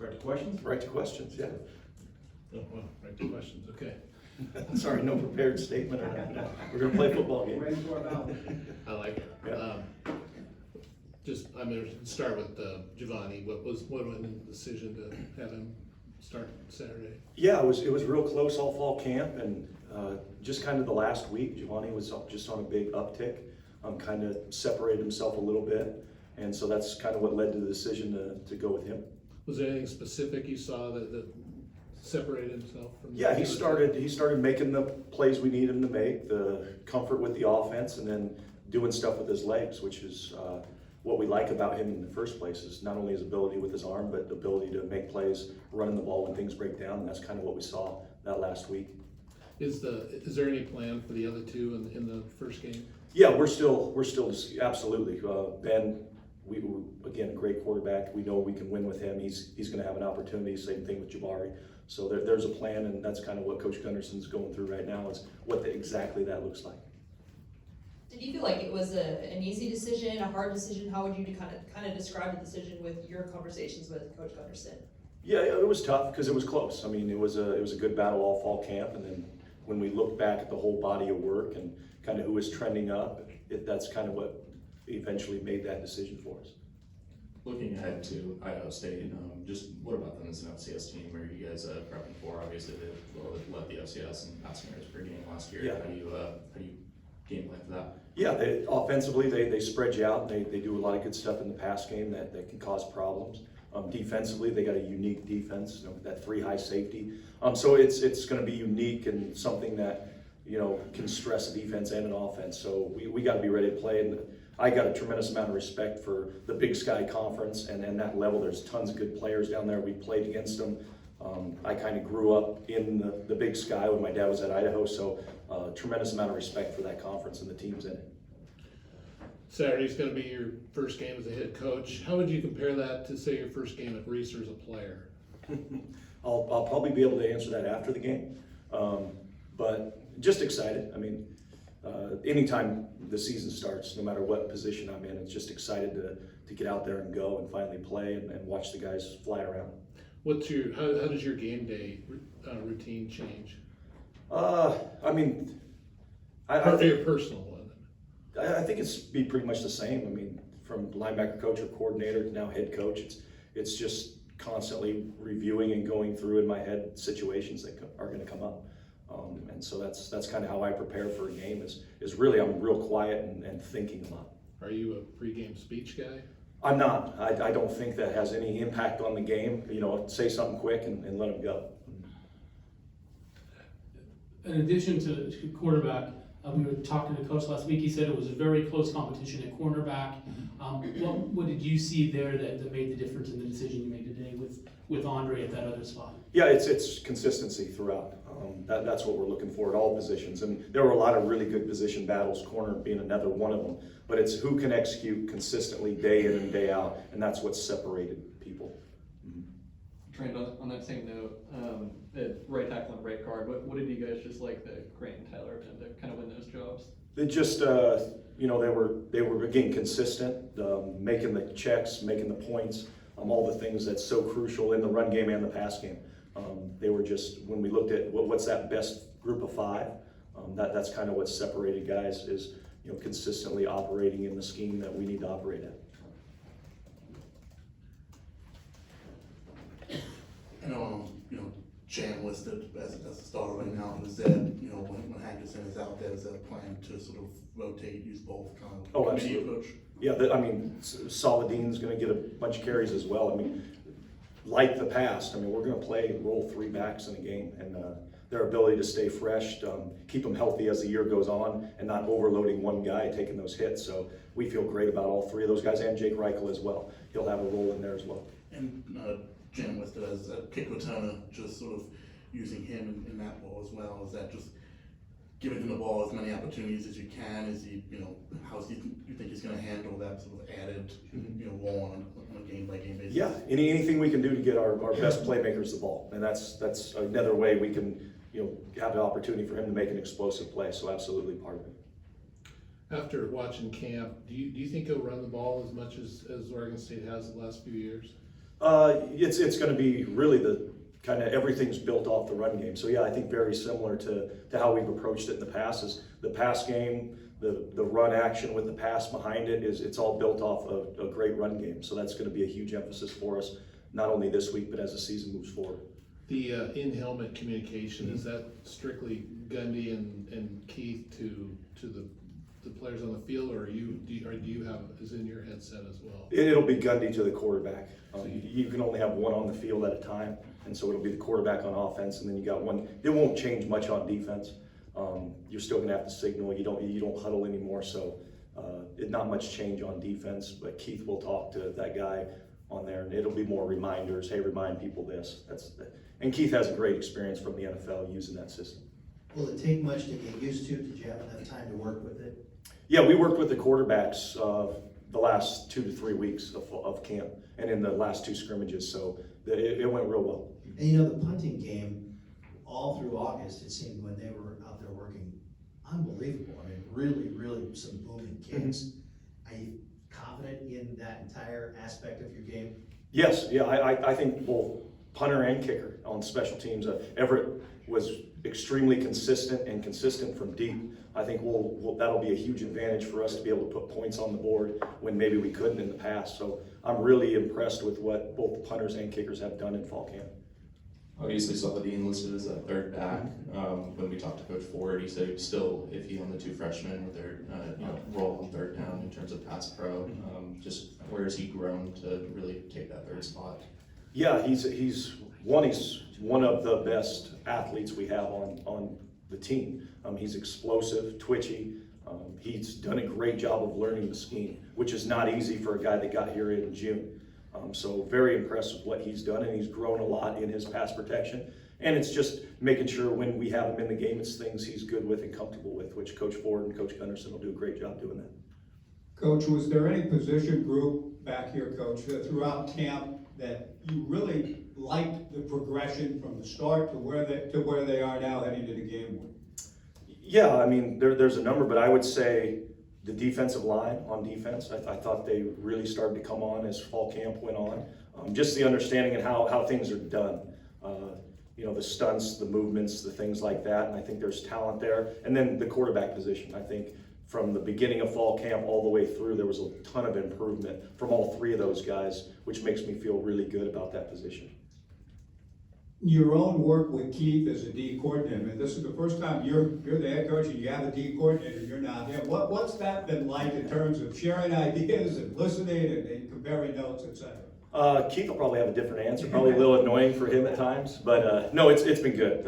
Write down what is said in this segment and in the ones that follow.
Right to questions? Right to questions, yeah. Oh, well, right to questions, okay. Sorry, no prepared statement or anything. We're gonna play a football game. Ready for about it. I like it. Yeah. I'm gonna start with Giovanni. What went in the decision to have him start Saturday? Yeah, it was real close all fall camp, and just kind of the last week, Giovanni was just on a big uptick, kind of separated himself a little bit, and so that's kind of what led to the decision to go with him. Was there anything specific you saw that separated himself from? Yeah, he started making the plays we need him to make, the comfort with the offense, and then doing stuff with his legs, which is what we like about him in the first place, is not only his ability with his arm, but the ability to make plays, running the ball when things break down, and that's kind of what we saw that last week. Is there any plan for the other two in the first game? Yeah, we're still absolutely. Ben, again, a great quarterback. We know we can win with him. He's going to have an opportunity. Same thing with Jabari. So there's a plan, and that's kind of what Coach Gunnarson's going through right now, is what exactly that looks like. Did you feel like it was an easy decision, a hard decision? How would you kind of describe the decision with your conversations with Coach Gunderson? Yeah, it was tough because it was close. I mean, it was a good battle all fall camp, and then when we look back at the whole body of work and kind of who was trending up, that's kind of what eventually made that decision for us. Looking ahead to Idaho State, just what about them as an FCS team? Are you guys prepping for? Obviously, they led the FCS in passing yards per game last year. Yeah. How do you game plan for that? Yeah, offensively, they spread you out. They do a lot of good stuff in the pass game that can cause problems. Defensively, they got a unique defense, that 3 high safety. So it's going to be unique and something that can stress a defense and an offense. So we got to be ready to play. And I got a tremendous amount of respect for the Big Sky Conference and that level. There's tons of good players down there. We played against them. I kind of grew up in the Big Sky when my dad was at Idaho, so tremendous amount of respect for that conference and the teams in it. Saturday's going to be your first game as a head coach. How would you compare that to, say, your first game at Reese as a player? I'll probably be able to answer that after the game, but just excited. I mean, anytime the season starts, no matter what position I'm in, it's just excited to get out there and go and finally play and watch the guys fly around. How does your game day routine change? I mean, Or your personal one? I think it's be pretty much the same. I mean, from linebacker coach or coordinator to now head coach, it's just constantly reviewing and going through in my head situations that are going to come up. And so that's kind of how I prepare for a game. Is really I'm real quiet and thinking a lot. Are you a pregame speech guy? I'm not. I don't think that has any impact on the game. Say something quick and let them go. In addition to quarterback, we were talking to Coach last week. He said it was a very close competition at cornerback. What did you see there that made the difference in the decision you made today with Andre at that other spot? Yeah, it's consistency throughout. That's what we're looking for at all positions. And there were a lot of really good position battles, corner being another one of them. But it's who can execute consistently day in and day out, and that's what separated people. Trent, on that same note, at right tackle and right guard, what did you guys just like that Grant and Tyler have done to kind of win those jobs? They just, they were again consistent, making the checks, making the points, all the things that's so crucial in the run game and the pass game. They were just, when we looked at what's that best group of 5, that's kind of what separated guys is, consistently operating in the scheme that we need to operate at. I know, Chan listed as a starter right now. Is that, when Hankerson is out there, is that a plan to sort of rotate, use both kind of Oh, committee absolutely. approach? Yeah, Saladin's going to get a bunch of carries as well. I mean, like the past, we're going to roll 3 backs in a game, and their ability to stay fresh, keep them healthy as the year goes on, and not overloading one guy taking those hits. So we feel great about all 3 of those guys, and Jake Reichel as well. He'll have a role in there as well. And Jan listed as a kick returner, just sort of using him in that role as well. Is that just giving him the ball as many opportunities as you can? Is he, you think he's going to handle that sort of added, role on a game-by-game basis? Yeah, anything we can do to get our best playmakers the ball, and that's another way we can have the opportunity for him to make an explosive play. So absolutely part of it. After watching camp, do you think he'll run the ball as much as Oregon State has the last few years? It's going to be really the kind of everything's built off the run game. So yeah, I think very similar to how we've approached it in the past. Is the pass game, the run action with the pass behind it it's all built off of a great run game. So that's going to be a huge emphasis for us, not only this week but as the season moves forward. The in-helmet communication, is that strictly Gundy and Keith to the players on the field, or do you have is in your headset as well? It'll be Gundy to the quarterback. You can only have one on the field at a time, and so it'll be the quarterback on offense, and then you got one. It won't change much on defense. You're still going to have to signal. You don't huddle anymore, so not much change on defense. But Keith will talk to that guy on there, and it'll be more reminders. Hey, remind people this. And Keith has a great experience from the NFL using that system. Will it take much to get used to? Did you have enough time to work with it? Yeah, we worked with the quarterbacks the last 2 to 3 weeks of camp and in the last 2 scrimmages, so it went real well. And you know, the punting game, all through August, it seemed when they were out there working, unbelievable. I mean, really, really some booming kicks. Are you confident in that entire aspect of your game? Yes, yeah, I think both punter and kicker on special teams. Everett was extremely consistent from deep. I think that'll be a huge advantage for us to be able to put points on the board when maybe we couldn't in the past. So I'm really impressed with what both the punters and kickers have done in fall camp. Obviously saw Dean listed as a third back. When we talked to Coach Ford, he said he's still iffy on the 2 freshmen with their role on third down in terms of pass pro. Just where has he grown to really take that third spot? Yeah, he's one of the best athletes we have on the team. He's explosive, twitchy. He's done a great job of learning the scheme, which is not easy for a guy that got here in June. So very impressed with what he's done, and he's grown a lot in his pass protection. And it's just making sure when we have him in the game, it's things he's good with and comfortable with, which Coach Ford and Coach Gunderson will do a great job doing that. Coach, was there any position group back here, Coach, throughout camp that you really liked the progression from the start to where they are now heading to the game week? Yeah, I mean, there's a number, but I would say the defensive line on defense, I thought they really started to come on as fall camp went on. Just the understanding and how things are done. The stunts, the movements, the things like that, and I think there's talent there. And then the quarterback position, I think from the beginning of fall camp all the way through, there was a ton of improvement from all 3 of those guys, which makes me feel really good about that position. Your own work with Keith as a D coordinator, and this is the first time you're the head coach and you have a D coordinator, you're not him. What's that been like in terms of sharing ideas and listening and comparing notes, etc.? Keith will probably have a different answer, probably a little annoying for him at times, but no, it's been good.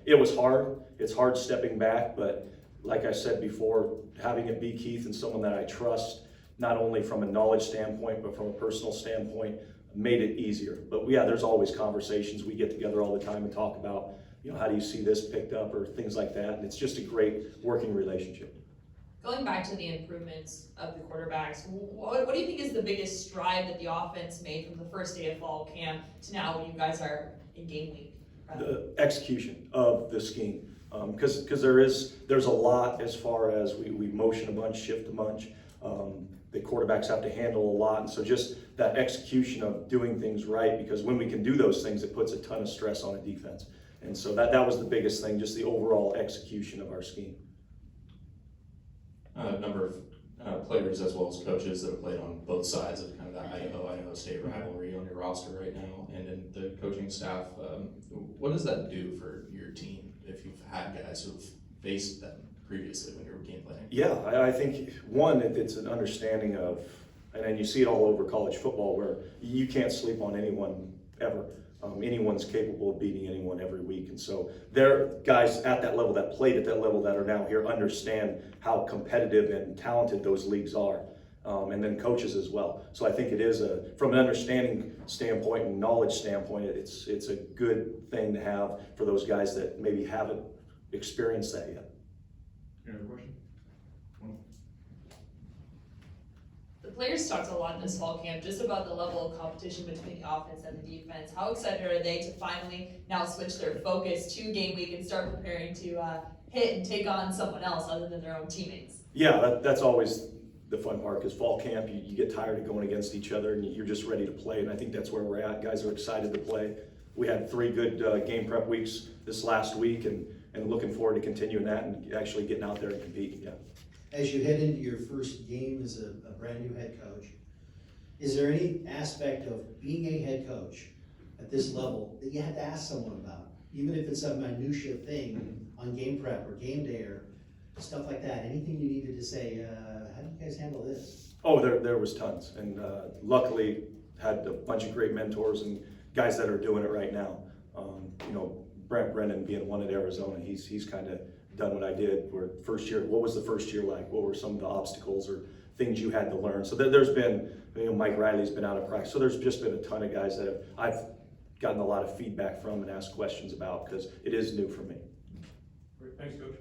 It was hard. It's hard stepping back, but like I said before, having it be Keith and someone that I trust, not only from a knowledge standpoint, but from a personal standpoint, made it easier. But yeah, there's always conversations. We get together all the time and talk about, how do you see this picked up or things like that. And it's just a great working relationship. Going back to the improvements of the quarterbacks, what do you think is the biggest stride that the offense made from the first day of fall camp to now when you guys are in game week? The execution of the scheme. Because there's a lot as far as we motion a bunch, shift a bunch. The quarterbacks have to handle a lot, and so just that execution of doing things right, because when we can do those things, it puts a ton of stress on a defense. And so that was the biggest thing, just the overall execution of our scheme. A number of players as well as coaches that have played on both sides of kind of that Idaho State rivalry on your roster right now, and in the coaching staff. What does that do for your team if you've had guys who've faced them previously when you were game planning? Yeah, I think one, it's an understanding of, and you see it all over college football, where you can't sleep on anyone ever. Anyone's capable of beating anyone every week. And so there are guys at that level that played at that level that are now here understand how competitive and talented those leagues are. And then coaches as well. So I think it is from an understanding standpoint and knowledge standpoint, it's a good thing to have for those guys that maybe haven't experienced that yet. Any other question? The players talked a lot this fall camp just about the level of competition between the offense and the defense. How excited are they to finally now switch their focus to game week and start preparing to hit and take on someone else other than their own teammates? Yeah, that's always the fun part, because fall camp, you get tired of going against each other and you're just ready to play, and I think that's where we're at. Guys are excited to play. We had 3 good game prep weeks this last week, and looking forward to continuing that and actually getting out there and compete, yeah. As you head into your first game as a brand new head coach, is there any aspect of being a head coach at this level that you had to ask someone about? Even if it's a minutia thing on game prep or game day or stuff like that, anything you needed to say, how do you guys handle this? Oh, there was tons, and luckily had a bunch of great mentors and guys that are doing it right now. You know, Brent Brennan being one at Arizona, he's kind of done what I did. Where first year, what was the first year like? What were some of the obstacles or things you had to learn? So there's been, you know, Mike Riley's been out of practice. So there's just been a ton of guys that I've gotten a lot of feedback from and asked questions about, because it is new for me. Great, thanks, Coach.